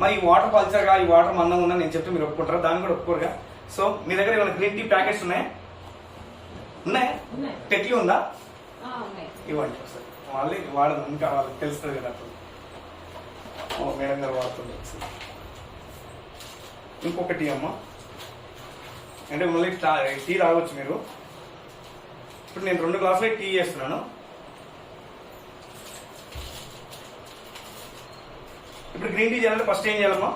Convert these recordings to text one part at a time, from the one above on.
మరి ఈ వాటర్ పల్చర్గా ఈ వాటర్ మందంగా ఉందని నేను చెప్తే మీరు ఒప్పుకుంటారా? దాన్ని కూడా ఒప్పుకోరుగా. సో మీ దగ్గర ఏమైనా గ్రీన్ టీ ప్యాకెట్స్ ఉన్నాయా? ఉన్నాయా? టెట్లీ ఉందా? ఇవ్వండి ఒకసారి. వాళ్ళే వాడదు, ఇంకా వాళ్ళకి తెలుస్తుంది కదా. అప్పుడు మేడం గారు వాడుతుంది. ఇంకొక టీ అమ్మ, అంటే మళ్ళీ టీ తాగొచ్చు మీరు. ఇప్పుడు నేను 2 గ్లాసులే టీ చేస్తున్నాను. ఇప్పుడు గ్రీన్ టీ చేయాలంటే ఫస్ట్ ఏం చేయాలమ్మా?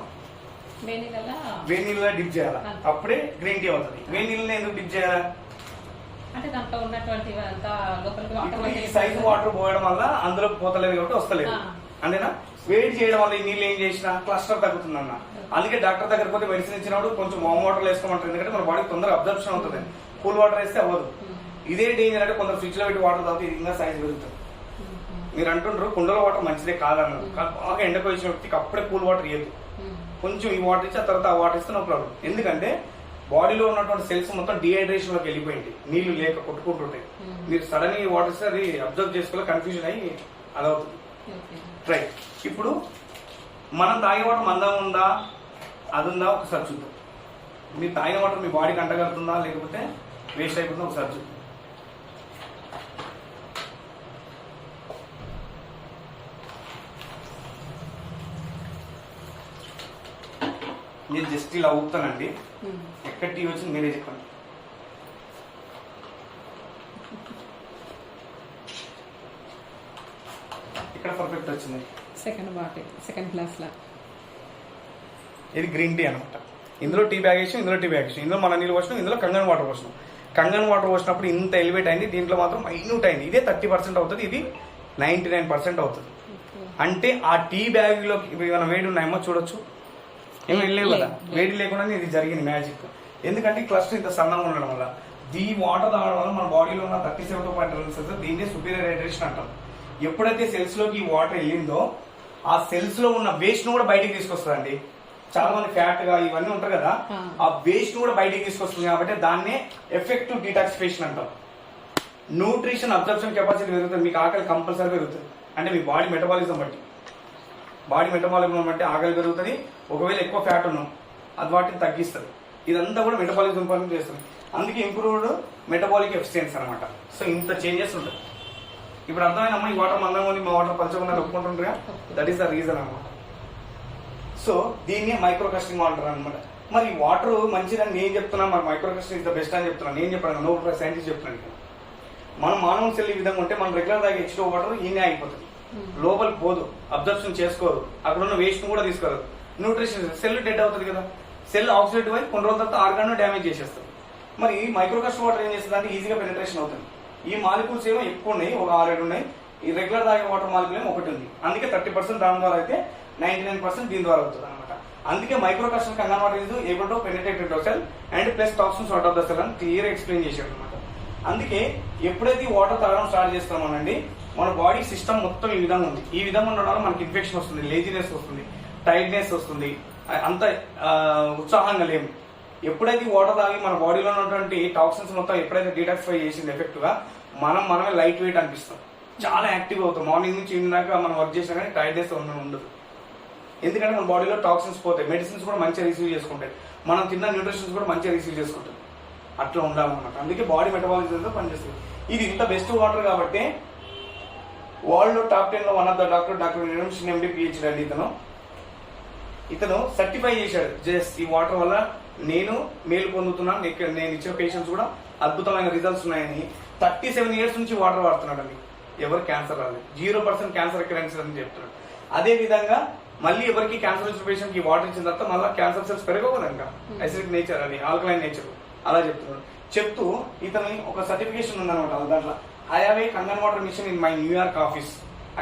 వేడి నీళ్ళలో డిప్ చేయాలా, అప్పుడే గ్రీన్ టీ అవుతుంది. వేడి నీళ్ళని ఎందుకు డిప్ చేయాలా? అంటే దాంట్లో ఉన్నటువంటి ఈ సైజ్ వాటర్ పోయడం వల్ల అందులో పోతలేదు కాబట్టి వస్తలేదు, అంతేనా? వేడి చేయడం వల్ల ఈ నీళ్ళు ఏం చేసినా క్లస్టర్ తగ్గుతుందన్న. అందుకే డాక్టర్ దగ్గర పోతే మెడిసిన్ ఇచ్చినప్పుడు కొంచెం వామ్ వాటర్ వేసుకోమంటారు, ఎందుకంటే మన బాడీకి తొందరగా అబ్జర్ప్షన్ అవుతుంది. కూల్ వాటర్ వేస్తే అవ్వదు. ఇదే డేంజర్ అంటే కొందరు ఫ్రిడ్జ్ లో పెట్టి వాటర్ తాగితే ఇది ఇంకా సైజ్ పెరుగుతుంది. మీరు అంటుండ్రు కుండలో వాటర్ మంచిదే కాదన్నారు, బాగా ఎండకు వచ్చిన వ్యక్తికి అప్పుడే కూల్ వాటర్ ఇయ్యదు. కొంచెం ఈ వాటర్ ఇచ్చి ఆ తర్వాత ఆ వాటర్ ఇస్తే నో ప్రాబ్లం. ఎందుకంటే బాడీలో ఉన్నటువంటి సెల్స్ మొత్తం డిహైడ్రేషన్ లోకి వెళ్ళిపోయింది, నీళ్లు లేక కొట్టుకుంటుంటాయి. మీరు సడన్ గా వాటర్ ఇస్తే అది అబ్జర్వ్ చేసుకోవాలి, కన్ఫ్యూజన్ అయ్యి అదవుతుంది. రైట్. ఇప్పుడు మనం తాగే వాటర్ మందంగా ఉందా అది ఉందా ఒకసారి చూద్దాం. మీరు తాగిన వాటర్ మీ బాడీకి అంటగలుగుతుందా లేకపోతే వేస్ట్ అయిపోతుందా ఒకసారి చూద్దాం. నేను జస్ట్ ఇలా ఊపుతానండి, ఎక్కడ టీ వచ్చింది మీరే చెప్పండి. ఇక్కడ పర్ఫెక్ట్ వచ్చింది. సెకండ్ గ్లాస్ లా ఇది గ్రీన్ టీ అనమాట. ఇందులో టీ బ్యాగ్ వేసాం, ఇందులో టీ బ్యాగ్ వేసాం, ఇందులో మన నీళ్ళు పోసినాం, ఇందులో కంగన్ వాటర్ పోసినాం. కంగన్ వాటర్ పోసినప్పుడు ఇంత ఎలివేట్ అయింది, దీంట్లో మాత్రం మైన్యూట్ అయింది. ఇదే 30% అవుతుంది, ఇది 99% అవుతుంది. అంటే ఆ టీ బ్యాగ్ లో ఏమైనా వేడి ఉన్నాయేమో చూడొచ్చు, ఏమో వెళ్ళలేవు కదా. వేడి లేకుండా ఇది జరిగింది మ్యాజిక్. ఎందుకంటే ఈ క్లస్టర్ ఇంత సన్నంగా ఉండడం వల్ల, ఈ వాటర్ తాగడం వల్ల మన బాడీలో ఉన్న 37.7 దీన్ని సుపీరియర్ హైడ్రేషన్ అంటాం. ఎప్పుడైతే సెల్స్ లోకి ఈ వాటర్ వెళ్ళిందో ఆ సెల్స్ లో ఉన్న వేస్ట్ ను కూడా బయటికి తీసుకొస్తుందండి. చాలా మంది ఫ్యాట్ గా ఇవన్నీ ఉంటారు కదా, ఆ వేస్ట్ ను కూడా బయటికి తీసుకొస్తుంది. కాబట్టి దాన్నే ఎఫెక్టివ్ డీటాక్సిఫికేషన్ అంటాం. న్యూట్రిషన్ అబ్జర్ప్షన్ కెపాసిటీ పెరుగుతుంది, మీకు ఆకలి కంపల్సరీ పెరుగుతుంది. అంటే మీ బాడీ మెటబాలిజం బట్టి ఆకలి పెరుగుతుంది. ఒకవేళ ఎక్కువ ఫ్యాట్ ఉన్నాం అది వాటిని తగ్గిస్తుంది. ఇదంతా కూడా మెటబాలిజం పని చేస్తుంది. అందుకే ఇంప్రూవ్డ్ మెటబాలిక్ ఎఫిషియన్సీ అనమాట. సో ఇంత చేంజెస్ ఉంటుంది. ఇప్పుడు అర్థమైనమ్మా, ఈ వాటర్ మందంగా ఉంది, మా వాటర్ పలచగా ఒప్పుకుంటుంటారుగా, దట్ ఈస్ ద రీజన్ అనమాట. సో దీన్ని మైక్రో క్రస్టింగ్ వాటర్ అనమాట. మరి ఈ వాటర్ మంచిదని నేను చెప్తున్నా, మరి micro crusting is the best అని చెప్తున్నాను. నేను చెప్పాను, నో సైంటిస్ట్ చెప్తున్నాను. మనం మానవ సెల్ ఈ విధంగా ఉంటే మనం రెగ్యులర్ తాగే H2O వాటర్ ఈయనే అయిపోతుంది, లోపలికి పోదు, అబ్జర్ప్షన్ చేసుకోదు, అక్కడ ఉన్న వేస్ట్ కూడా తీసుకోదు. న్యూట్రిషన్ సెల్ డెడ్ అవుతుంది కదా, సెల్ ఆక్సిడేటివ్ అయి కొన్ని రోజుల తర్వాత ఆర్గాన్ డ్యామేజ్ చేసేస్తుంది. మరి మైక్రో క్రస్ట్ వాటర్ ఏం చేస్తుంది అంటే ఈజీగా పెనిట్రేషన్ అవుతుంది. ఈ మాలిక్యూల్స్ ఏమో ఎక్కువ ఉన్నాయి, ఒక 6-7 ఉన్నాయి. ఈ రెగ్యులర్ తాగే వాటర్ మాలిక్యూల్ ఏమో 1 ఉంది. అందుకే 30% దాని ద్వారా అయితే 99% దీని ద్వారా అవుతుంది అనమాట. అందుకే micro cluster Kangen water is able to penetrate into cell and plus toxins out of the cell అని క్లియర్ ఎక్స్ప్లెయిన్ చేశాడు అనమాట. అందుకే ఎప్పుడైతే ఈ వాటర్ తాగడం స్టార్ట్ చేస్తామోనండి, మన బాడీ సిస్టమ్ మొత్తం ఈ విధంగా ఉంది. ఈ విధంగా ఉండడం వల్ల మనకి ఇన్ఫెక్షన్ వస్తుంది, లేజినెస్ వస్తుంది, టైర్డ్నెస్ వస్తుంది, అంత ఉత్సాహంగా లేము. ఎప్పుడైతే వాటర్ తాగి మన బాడీలో ఉన్నటువంటి టాక్సిన్స్ మొత్తం ఎప్పుడైతే డీటాక్సిఫై చేసింది ఎఫెక్ట్ గా, మనమే లైట్ వెయిట్ అనిపిస్తాం, చాలా యాక్టివ్ అవుతాం. మార్నింగ్ నుంచి ఈవినింగ్ దాకా మనం వర్క్ చేసినా కానీ టైర్డ్నెస్ ఉండదు. ఎందుకంటే మన బాడీలో టాక్సిన్స్ పోతాయి, మెడిసిన్స్ కూడా మంచిగా రిసీవ్ చేసుకుంటాయి, మనం తిన్న న్యూట్రిషన్స్ కూడా మంచిగా రిసీవ్ చేసుకుంటాం. అట్లా ఉండాలన్నమాట. అందుకే బాడీ మెటబాలిజంతో పనిచేస్తుంది. ఇది ఇంత బెస్ట్ వాటర్ కాబట్టి వరల్డ్ లో టాప్ 10 లో వన్ ఆఫ్ ద డాక్టర్ నిరంషన్ ఎండి పిహెచ్డి అండి. ఇతను సర్టిఫై చేశాడు, జస్ట్ ఈ వాటర్ వల్ల నేను మేలు పొందుతున్నాను, నేను ఇచ్చిన పేషెంట్స్ కూడా అద్భుతమైన రిజల్ట్స్ ఉన్నాయని 37 ఇయర్స్ నుంచి వాటర్ వాడుతున్నాడు అండి. ఎవరు క్యాన్సర్ రాలేదు, 0% క్యాన్సర్ రికరెన్స్ అని చెప్తున్నాడు. అదే విధంగా మళ్ళీ ఎవరికి క్యాన్సర్ వచ్చిన పేషెంట్ కి వాటర్ ఇచ్చిన తర్వాత మళ్ళీ క్యాన్సర్ సెల్స్ పెరగవు కదా, ఇంకా అసిడిక్ నేచర్ అది ఆల్కలైన్ నేచర్ అలా చెప్తున్నాడు. చెప్తూ ఇతని ఒక సర్టిఫికేషన్ ఉందన్నమాట. దాంట్లో I have a Kangen water mission in my New York office.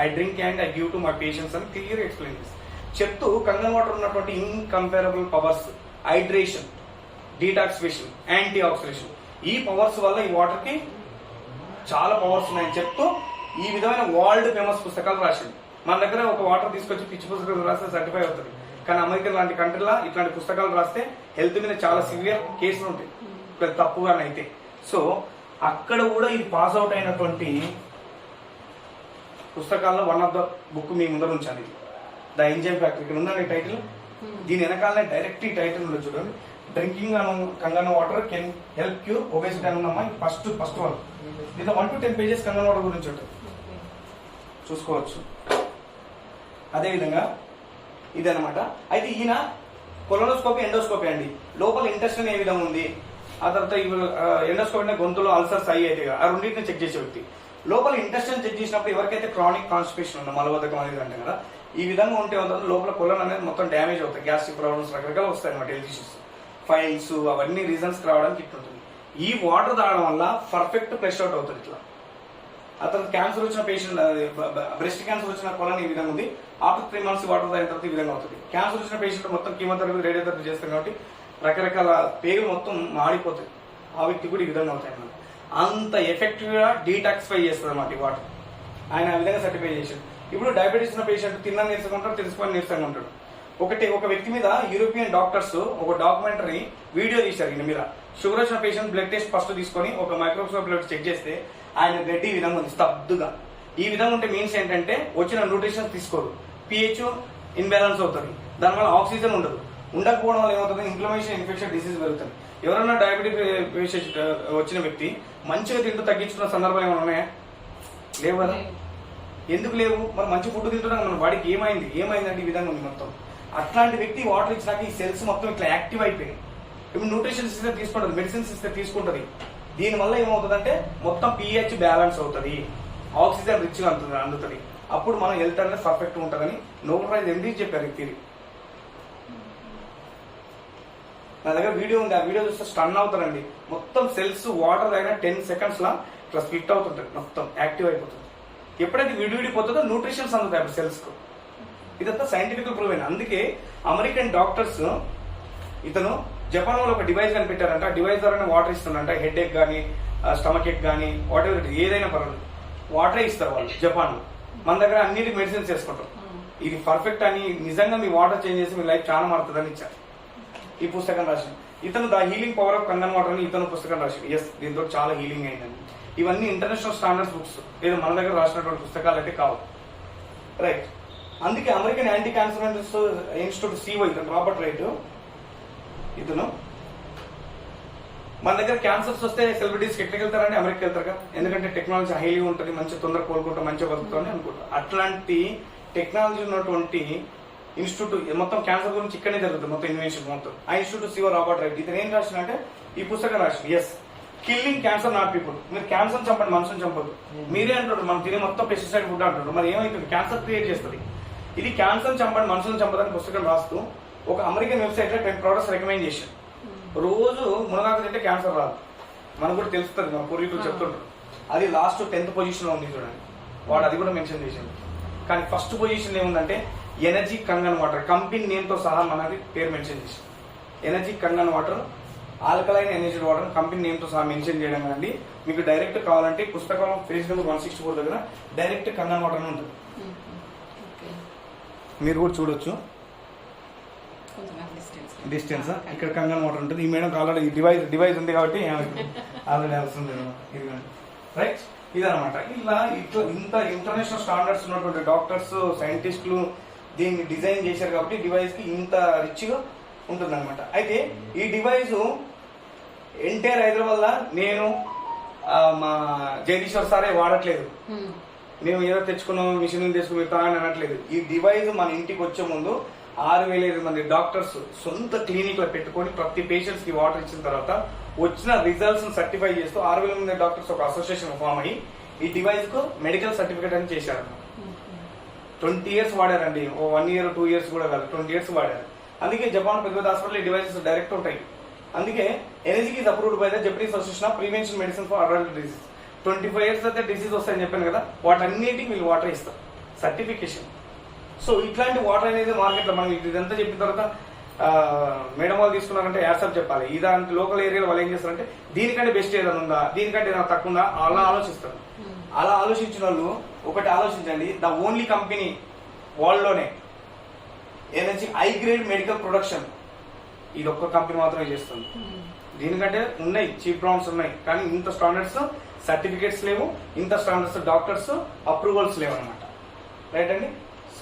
I drink and I give to my patients and clear explain this. చెప్తూ కంగన్ వాటర్ ఉన్నటువంటి incomparable powers, hydration, detoxification, anti oxidation, ఈ powers వల్ల ఈ water కి చాలా powers ఉన్నాయని చెప్తూ ఈ విధమైన వరల్డ్ ఫేమస్ పుస్తకాలు రాసింది. మన దగ్గర ఒక వాటర్ తీసుకొచ్చి పిచ్చి పుస్తకాలు రాస్తే సర్టిఫై అవుతుంది. కానీ అమెరికా లాంటి కంట్రీలో ఇట్లాంటి పుస్తకాలు రాస్తే హెల్త్ మీద చాలా సివియర్ కేసులు ఉంటాయి తప్పుగానైతే. సో అక్కడ కూడా ఇది పాస్ అవుట్ అయినటువంటి పుస్తకాల్లో వన్ ఆఫ్ ద బుక్ మీ ముందర ఉంచాను. ద ఎంజైమ్ ఫ్యాక్టరీ, ఇక్కడ ఉందండి టైటిల్, దీని వెనకాలనే డైరెక్ట్ ఈ టైటిల్ ఉండదు చూడండి, drinking Kangana water can help cure obesity అని ఉందమ్మా. ఫస్ట్ వన్ దీంట్లో 1 to 10 పేజెస్ కంగన వాటర్ గురించి ఉంటుంది, చూసుకోవచ్చు. అదేవిధంగా ఇదనమాట. అయితే ఈయన కొలోనోస్కోపీ ఎండోస్కోపీ అండి, లోపల ఇంటెస్టైన్ ఏ విధంగా ఉంది, ఆ తర్వాత ఎండోస్కోపీ అంటే గొంతులో అల్సర్స్ అయితే ఆ రెండింటిని చెక్ చేసే వ్యక్తి. లోపల ఇంటెస్టైన్ చెక్ చేసినప్పుడు ఎవరికైతే క్రానిక్ కాన్స్టిపేషన్ ఉందో, మలబద్ధకం అనేది అంటే కదా, ఈ విధంగా ఉంటే అవుతుంది లోపల కొలన్ అనేది మొత్తం డ్యామేజ్ అవుతాయి, గ్యాస్ట్రిక్ ప్రాబ్లమ్స్ రకరకాలు వస్తాయి అనమాట, హెల్త్ ఇష్యూస్, ఫైల్స్ అవన్నీ రీజన్స్ రావడానికి ఇట్లుంటుంది. ఈ వాటర్ తాగడం వల్ల పర్ఫెక్ట్ ఫ్రెష్ అవుట్ అవుతుంది ఇట్లా. ఆ తర్వాత క్యాన్సర్ వచ్చిన పేషెంట్, బ్రెస్ట్ క్యాన్సర్ వచ్చిన కొలన్ ఈ విధంగా ఉంది, ఆఫ్టర్ 3 months వాటర్ తాగిన తర్వాత ఈ విధంగా అవుతుంది. క్యాన్సర్ వచ్చిన పేషెంట్ మొత్తం కీమోథెరపీ రేడియోథెరపీ చేస్తారు కాబట్టి రకరకాల పేగులు మొత్తం మాడిపోతాయి, ఆ వ్యక్తి కూడా ఈ విధంగా అవుతాయి అన్నమాట. అంత ఎఫెక్టివ్ గా డీటాక్సిఫై చేస్తుంది అన్నమాట ఈ వాటర్. ఆయన ఆ విధంగా సర్టిఫై చేశాడు. ఇప్పుడు డయాబెటీస్ ఉన్న పేషెంట్ తిన్నా నీరసంగా ఉంటాడు, తెలుసుకొని నీరసంగా ఉంటాడు. ఒక వ్యక్తి మీద యూరోపియన్ డాక్టర్స్ ఒక డాక్యుమెంటరీ వీడియో తీశారు. ఈయన మీద షుగర్ వచ్చిన పేషెంట్ బ్లడ్ టెస్ట్ ఫస్ట్ తీసుకొని ఒక మైక్రోస్కోప్ లో చెక్ చేస్తే ఆయన బ్లడ్ ఈ విధంగా ఉంది, స్తబ్దుగా. ఈ విధంగా ఉంటే మీన్స్ ఏంటంటే వచ్చిన న్యూట్రిషన్ తీసుకోరు, పిహెచ్ ఇన్బ్యాలెన్స్ అవుతుంది, దానివల్ల ఆక్సిజన్ ఉండదు. ఉండకపోవడం వల్ల ఏమవుతుంది, ఇన్ఫ్లమేషన్, ఇన్ఫెక్షన్, డిసీజ్ పెరుగుతుంది. ఎవరైనా డయాబెటిక్ పేషెంట్ వచ్చిన వ్యక్తి మంచిగా తింటూ తగ్గించుకున్న సందర్భాలు ఏమైనా ఉన్నాయా? లేవు కదా. ఎందుకు లేవు? మరి మంచి ఫుడ్ తింటున్నా మన బాడీకి ఏమైందంటే ఈ విధంగా ఉంది మొత్తం. అట్లాంటి వ్యక్తి వాటర్ ఇచ్చినాక ఈ సెల్స్ మొత్తం ఇట్లా యాక్టివ్ అయిపోయాయి. ఇప్పుడు న్యూట్రిషన్స్ ఇస్తే తీసుకుంటుంది, మెడిసిన్స్ ఇస్తే తీసుకుంటుంది. దీనివల్ల ఏమవుతుందంటే మొత్తం పిహెచ్ బ్యాలెన్స్ అవుతుంది, ఆక్సిజన్ రిచ్ గా అందుతుంది. అప్పుడు మనం హెల్త్ అనేది పర్ఫెక్ట్ ఉంటుందని నోబెల్ ఎందుకు చెప్పారు ఈ థియరీ. నా దగ్గర వీడియో ఉంది, ఆ వీడియో చూస్తే స్టన్ అవుతారండి. మొత్తం సెల్స్ వాటర్ అయినా 10 seconds లా ఇట్లా స్ప్లిట్ అవుతుంటాయి, మొత్తం యాక్టివ్ అయిపోతుంది. ఎప్పుడైతే విడిపోతుందో న్యూట్రిషన్స్ అందుతాయి అప్పుడు సెల్స్ కు. ఇదంతా సైంటిఫిక్ ప్రూవ్ అయిన. అందుకే అమెరికన్ డాక్టర్స్ ఇతను జపాన్ వాళ్ళు ఒక డివైస్ కనిపెట్టారంట. ఆ డివైస్ ద్వారా వాటర్ ఇస్తుందంట, హెడ్ ఎక్ కానీ స్టమక్ ఎక్ కానీ వాట్ ఎవర్ ఏదైనా పర్వాలేదు, వాటరే ఇస్తారు వాళ్ళు జపాన్ లో. మన దగ్గర అన్నిటికి మెడిసిన్స్ చేసుకుంటాం. ఇది పర్ఫెక్ట్ అని నిజంగా మీ వాటర్ చేంజ్ చేసి మీ లైఫ్ చాలా మారుతుందని ఇచ్చారు. ఈ పుస్తకం రాసింది ఇతను, the healing power of Kangen water అని ఇతను పుస్తకం రాసింది. ఎస్, దీంతో చాలా హీలింగ్ అయిందండి. ఇవన్నీ ఇంటర్నేషనల్ స్టాండర్డ్స్ బుక్స్, ఏదో మన దగ్గర రాసినటువంటి పుస్తకాలు అయితే కావు, రైట్. అందుకే American anti cancer institute CO ఇతను రాబర్ట్ రైట్. ఇతను మన దగ్గర క్యాన్సర్స్ వస్తే సెలబ్రిటీస్ ఎక్కడికి వెళ్తారంటే అమెరికా వెళ్తారు, ఎందుకంటే టెక్నాలజీ హైలీ ఉంటుంది, మంచి తొందరగా కోలుకుంటాం, మంచిగా బతుకుతామని అనుకుంటాం. అట్లాంటి టెక్నాలజీ ఉన్నటువంటి ఇన్స్టిట్యూట్ మొత్తం క్యాన్సర్ గురించి ఇక్కడనే జరుగుతుంది, మొత్తం ఇన్వెన్షన్ మొత్తం. ఆ ఇన్స్టిట్యూట్ సిఓ రాబర్ట్ రైట్. ఇతను ఏం రాసిందంటే ఈ పుస్తకం రాసింది, yes, killing cancer not people. మీరు క్యాన్సర్ చంపండి, మనుషులు చంపదు. మీరే అంటారు మనం తినే మొత్తం పెస్టిసైడ్ ఫుడ్ అంటారు. మరి ఏమైతుంది, క్యాన్సర్ క్రియేట్ చేస్తుంది. ఇది క్యాన్సర్ చంపండి, మనుషులను చంపదని పుస్తకం రాస్తూ ఒక అమెరికన్ వెబ్సైట్ లో 10 products రికమెండ్ చేశారు. రోజు మునగాకు తింటే క్యాన్సర్ రాదు, మనకు కూడా తెలుస్తుంది, మన పూర్వీకులు చెప్తుంటారు. అది లాస్ట్ 10th పొజిషన్ లో ఉంది చూడండి, వాడు అది కూడా మెన్షన్ చేశాడు. కానీ ఫస్ట్ పొజిషన్ ఏముందంటే energy Kangen water, company name తో సహా మనది పేరు మెన్షన్ చేశారు. Energy Kangen water, alkaline energy water company name తో సహా మెన్షన్ చేయడం అండి. మీకు డైరెక్ట్ కావాలంటే పుస్తకం పేజ్ నెంబర్ 164 దగ్గర డైరెక్ట్ కంగన్ వాటర్ అని ఉంటుంది, మీరు కూడా చూడొచ్చు. డిస్టెన్స్ ఇక్కడ కంగన్ వాటర్ ఉంటుంది. ఈ మేడం ఆల్రెడీ డివైస్ ఉంది కాబట్టి ఆల్రెడీ వస్తుంది, రైట్. ఇదనమాట. ఇట్లా ఇంత ఇంటర్నేషనల్ స్టాండర్డ్స్ ఉన్నటువంటి డాక్టర్స్, సైంటిస్టులు దీన్ని డిజైన్ చేశారు కాబట్టి డివైస్ కి ఇంత రిచ్ గా ఉంటుంది అనమాట. అయితే ఈ డివైస్ ఎంటైర్ హైదరాబాద్ లా నేను మా జగదీశ్వర్ సారే వాడట్లేదు, మేము ఏదో తెచ్చుకున్నాం మిషన్ తెచ్చుకుని తాగని అనట్లేదు. ఈ డివైస్ మన ఇంటికి వచ్చే ముందు 6,005 మంది డాక్టర్స్ సొంత క్లినిక్ లో పెట్టుకొని ప్రతి పేషెంట్స్ కి వాటర్ ఇచ్చిన తర్వాత వచ్చిన రిజల్ట్స్ సర్టిఫై చేస్తూ 6,000 మంది డాక్టర్స్ ఒక అసోసియేషన్ ఫామ్ అయ్యి ఈ డివైస్ కు మెడికల్ సర్టిఫికేట్ అని చేశారు. 20 years వాడారండి, 1 year 2 years కూడా కాదు, 20 years వాడారు. అందుకే జపాన్ పెద్ద హాస్పిటల్ ఈ డివైసెస్ డైరెక్ట్ ఉంటాయి. అందుకే energy is approved by the Japanese association of prevention medicine for adult disease. 25 years అయితే డిసీజ్ వస్తాయని చెప్పాను కదా, వాటన్నిటికి వీళ్ళు వాటర్ ఇస్తారు సర్టిఫికేషన్. సో ఇట్లాంటి వాటర్ అనేది మార్కెట్ లో మనం ఇదంతా చెప్పిన తర్వాత మేడం వాళ్ళు తీసుకున్నారంటే యాసప్ చెప్పాలి. ఇదాంటి లోకల్ ఏరియాలో వాళ్ళు ఏం చేస్తారంటే దీనికంటే బెస్ట్ ఏదైనా ఉందా, దీనికంటే ఏదైనా తక్కువ ఉందా, అలా ఆలోచిస్తారు. అలా ఆలోచించిన వాళ్ళు ఒకటి ఆలోచించండి, ద ఓన్లీ కంపెనీ వరల్డ్ లోనే energy high grade medical production ఇది ఒక్క కంపెనీ మాత్రమే చేస్తుంది. దీనికంటే ఉన్నాయి చీప్ బ్రాండ్స్ ఉన్నాయి, కానీ ఇంత స్టాండర్డ్స్ సర్టిఫికేట్స్ లేవు, ఇంత స్టాండర్డ్స్ డాక్టర్స్ అప్రూవల్స్ లేవు అనమాట, రైట్ అండి. సో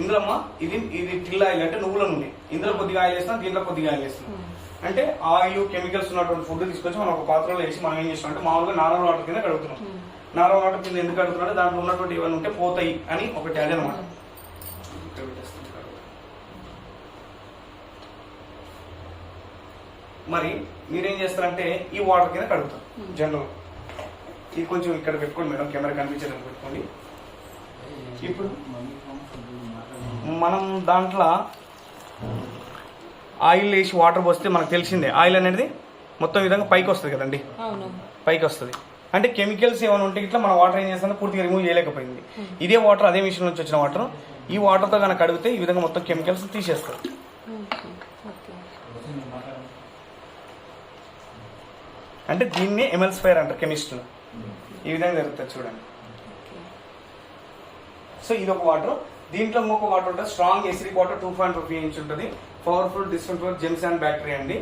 ఇందులో అమ్మా ఇది టిల్ ఆయిల్ అంటే నువ్వుల నూనె. ఇందులో కొద్దిగా ఆయిల్ వేస్తాం, దీంట్లో కొద్దిగా ఆయిల్ వేస్తాం. అంటే ఆయిల్ కెమికల్స్ ఉన్నటువంటి ఫుడ్ తీసుకొచ్చి మనం ఒక పాత్రలో వేసి మనం ఏం చేస్తాం అంటే మామూలుగా నార్మల్ వాటర్ కింద కడుగుతున్నాం. నార్మల్ వాటర్ కింద ఎందుకు కడుగుతున్నాం? దాంట్లో ఉన్నటువంటి ఇవన్నీ ఉంటే పోతాయి అని ఒకటి అది అనమాట. మరి మీరేం చేస్తారంటే ఈ వాటర్ కింద కడుగుతాం జనరల్. ఇది కొంచెం ఇక్కడ పెట్టుకోండి మేడం, కెమెరా కనిపించేదని పెట్టుకోండి. ఇప్పుడు మనం దాంట్లో ఆయిల్ వేసి వాటర్ పోస్తే మనకు తెలిసిందే ఆయిల్ అనేది మొత్తం విధంగా పైకి వస్తుంది కదండి, పైకి వస్తుంది. అంటే కెమికల్స్ ఏమైనా ఉంటే ఇట్లా మన వాటర్ ఏం చేస్తుందో పూర్తిగా రిమూవ్ చేయలేకపోయింది. ఇదే వాటర్ అదే మిషన్ నుంచి వచ్చిన వాటర్ ఈ వాటర్తో కనుక కడిగితే ఈ విధంగా మొత్తం కెమికల్స్ తీసేస్తారు. అంటే దీన్ని ఎమల్సిఫైర్ అంటారు కెమిస్ట్రీలో. ఈ విధంగా జరుగుతుంది చూడండి. సో ఇది ఒక వాటర్. దీంట్లో ఇంకొక వాటర్ ఉంటుంది స్ట్రాంగ్ ఎసిడిక్ వాటర్ 2.5 pH ఉంటుంది. పవర్ఫుల్ డిస్ఇన్ఫెక్టర్ జెమ్స్ అండ్ బ్యాక్టీరియా అండి.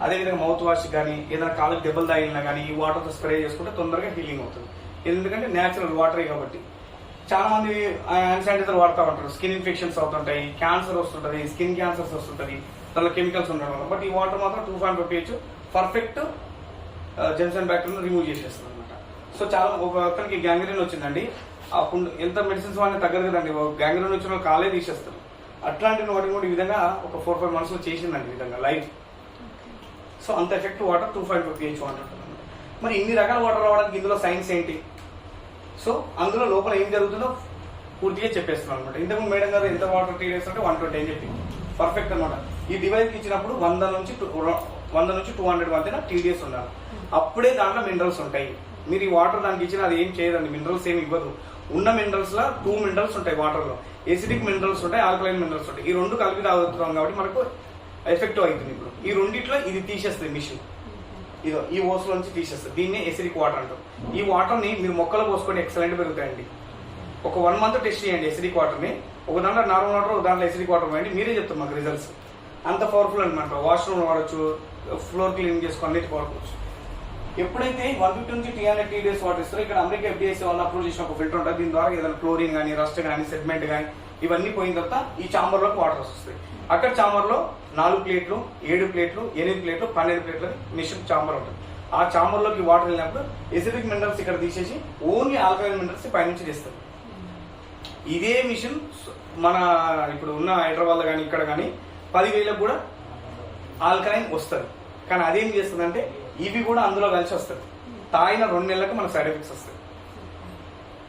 అదేవిధంగా మౌత్ వాష్ కానీ ఏదైనా కాళ్ళకి దెబ్బలు తాగినా కానీ ఈ వాటర్తో స్ప్రే చేసుకుంటే తొందరగా హీలింగ్ అవుతుంది. ఎందుకంటే న్యాచురల్ వాటరే కాబట్టి. చాలా మంది హ్యాండ్ శానిటైజర్ వాడుతూ ఉంటారు, స్కిన్ ఇన్ఫెక్షన్స్ అవుతుంటాయి, క్యాన్సర్ వస్తుంటది, స్కిన్ క్యాన్సర్స్ వస్తుంటది దాంట్లో కెమికల్స్ ఉండడం వల్ల. బట్ ఈ వాటర్ మాత్రం 2.5 pH perfect germs and bacteria remove చేసేస్తుంది అనమాట. సో చాలా ఒక అతనికి గ్యాంగ్రీన్ వచ్చిందండి, అప్పుడు ఎంత మెడిసిన్స్ వాడిని తగ్గదు కదండి, గ్యాంగ్రీన్ వచ్చిన వాళ్ళు కాలే తీసేస్తారు. అట్లాంటి వాటిని కూడా ఈ విధంగా ఒక 4-5 months లో చేసిందండి ఈ విధంగా లైఫ్. సో అంత ఎఫెక్టివ్ వాటర్ 2.5 pH వాటర్ ఉంటుంది. మరి ఇన్ని రకాల వాటర్ రావడానికి ఇందులో సైన్స్ ఏంటి? సో అందులో లోపల ఏం జరుగుతుందో పూర్తిగా చెప్పేస్తున్నాం అనమాట. ఇంతకు మేడం గారు ఎంత వాటర్ టీడీఎస్ అంటే 120 అని చెప్పి పర్ఫెక్ట్ అనమాట. ఈ డివైస్ ఇచ్చినప్పుడు 100 నుంచి 200 మధ్యన టీడీఎస్ ఉండాలి. అప్పుడే దాంట్లో మినరల్స్ ఉంటాయి. మీరు ఈ వాటర్ దానికి ఇచ్చిన అది ఏం చేయదండి, మినరల్స్ ఏమి ఇవ్వదు. ఉన్న మినరల్స్ లో 2 మినరల్స్ ఉంటాయి వాటర్ లో, ఎసిడిక్ మినరల్స్ ఉంటాయి, ఆల్కలైన్ మినరల్స్ ఉంటాయి. ఈ రెండు కలిపి తాగుతున్నాం కాబట్టి మనకు ఎఫెక్టివ్ అవుతుంది. ఇప్పుడు ఈ రెండిట్లో ఇది తీసేస్తుంది మిషన్, ఇదో ఈ ఓస్ నుంచి తీసేస్తుంది. దీన్ని ఎసిడిక్ వాటర్ అంటారు. ఈ వాటర్ ని మీరు మొక్కలు పోసుకొని ఎక్సలెంట్ పెరుగుతాయండి. ఒక 1 month టెస్ట్ చేయండి ఎసిడిక్ వాటర్ ని. ఒక దాంట్లో నార్మల్ వాటర్, ఒక దాంట్లో ఎసిడిక్ వాటర్ పోయండి, మీరే చెప్తారు మాకు రిజల్ట్స్. అంత పవర్ఫుల్ అనమాట. వాష్రూమ్ వాడచ్చు, ఫ్లోర్ క్లీన్ చేసుకొని అన్నిటి వాడుకోవచ్చు. ఎప్పుడైతే 150 నుంచి 300 TDS వాటర్ ఇస్తారో ఇక్కడ అమెరికా FDS వల్ల అప్రూవ్ చేసిన ఒక ఫిల్టర్ ఉంటుంది. దీని ద్వారా ఏదైనా క్లోరిన్ కానీ, రస్ట్ కానీ, సెగ్మెంట్ కానీ ఇవన్నీ పోయిన తర్వాత ఈ చాంబర్ లోకి వాటర్ వస్తాయి. అక్కడ చాంబర్ లో 4 ప్లేట్లు, 7 ప్లేట్లు, 8 ప్లేట్లు, 12 ప్లేట్ల మిషన్ చాంబర్ ఉంటుంది. ఆ చాంబర్ లోకి వాటర్ వెళ్ళినప్పుడు ఎసిడిక్ మినరల్స్ ఇక్కడ తీసేసి ఓన్లీ ఆల్కలైన్ మినరల్స్ పైనుంచి తెస్తారు. ఇదే మిషన్ మన ఇప్పుడు ఉన్న హైదరాబాద్ కానీ ఇక్కడ కానీ 10,000 కూడా ఆల్కలైన్ వస్తుంది. కానీ అదేం చేస్తుంది అంటే ఇవి కూడా అందులో కలిసి వస్తుంది. తాగిన 2 నెలలకు మనకు సైడ్ ఎఫెక్ట్స్ వస్తాయి.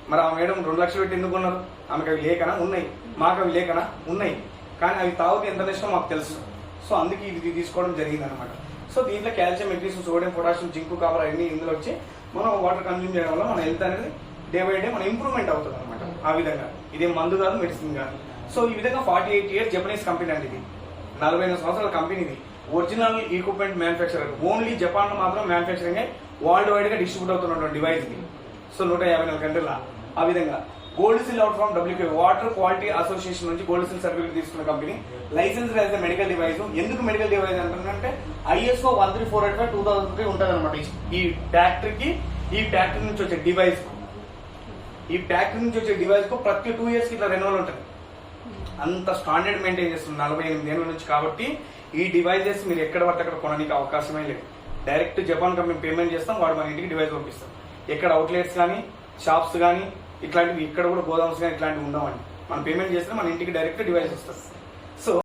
మరి ఆ మేడం 2 లక్షలు పెట్టి ఎందుకు ఉన్నారు? ఆమెకు అవి లేకనా? ఉన్నాయి. మాకు అవి లేకనా? ఉన్నాయి. కానీ అవి తాగితే ఎంత నష్టమో మాకు తెలుసు. సో అందుకే ఇది తీసుకోవడం జరిగింది అనమాట. సో దీంట్లో calcium, magnesium, sodium, potassium, zinc, copper అన్ని ఇందులో వచ్చి మనం వాటర్ కన్జ్యూమ్ చేయడం వల్ల మన హెల్త్ అనేది డే బై డే మన ఇంప్రూవ్మెంట్ అవుతుంది అనమాట. ఆ విధంగా ఇదేం మందు కాదు, మెడిసిన్ కాదు. సో ఈ విధంగా 48 years జపనీస్ కంపెనీ అండి ఇది. 49 సంవత్సరాల కంపెనీ ఇది. Original equipment manufacturer. Only Japan లో మాత్రం మ్యానుఫ్యాక్చరింగ్ వరల్డ్ వైడ్ గా డిస్ట్రిబ్యూట్ అవుతున్నటువంటి డివైస్ ని. సో 154 కంట్రీల. ఆ విధంగా gold seal out from WQA water quality association నుంచి గోల్డ్ సిల్ సర్టిఫికేట్ తీసుకున్న company. Licence as a medical device. ఎందుకు మెడికల్ డివైస్ అంటుందంటే ISO 13485/2003 ఉంటుంది అనమాట. ఈ ఫ్యాక్టరీకి, ఈ ఫ్యాక్టరీ నుంచి వచ్చే డివైస్ కు ప్రతి 2 years కి ఇట్లా రెన్యువల్ ఉంటుంది. అంత స్టాండర్డ్ మెయింటైన్ చేస్తుంది 48 ఏళ్ళ నుంచి. కాబట్టి ఈ డివైజెస్ మీరు ఎక్కడ పడితే అక్కడ కొనడానికి అవకాశమే లేదు. డైరెక్ట్ జపాన్ కంపెనీ పేమెంట్ చేస్తాం, వాడు మన ఇంటికి డివైస్ పంపిస్తాం. ఎక్కడ అవుట్లెట్స్ కానీ, షాప్స్ కానీ ఇట్లాంటివి ఇక్కడ కూడా గోదామ్స్ కానీ ఇట్లాంటివి ఉండవండి. మనం పేమెంట్ చేస్తే మన ఇంటికి డైరెక్ట్ డివైస్ వస్తుంది.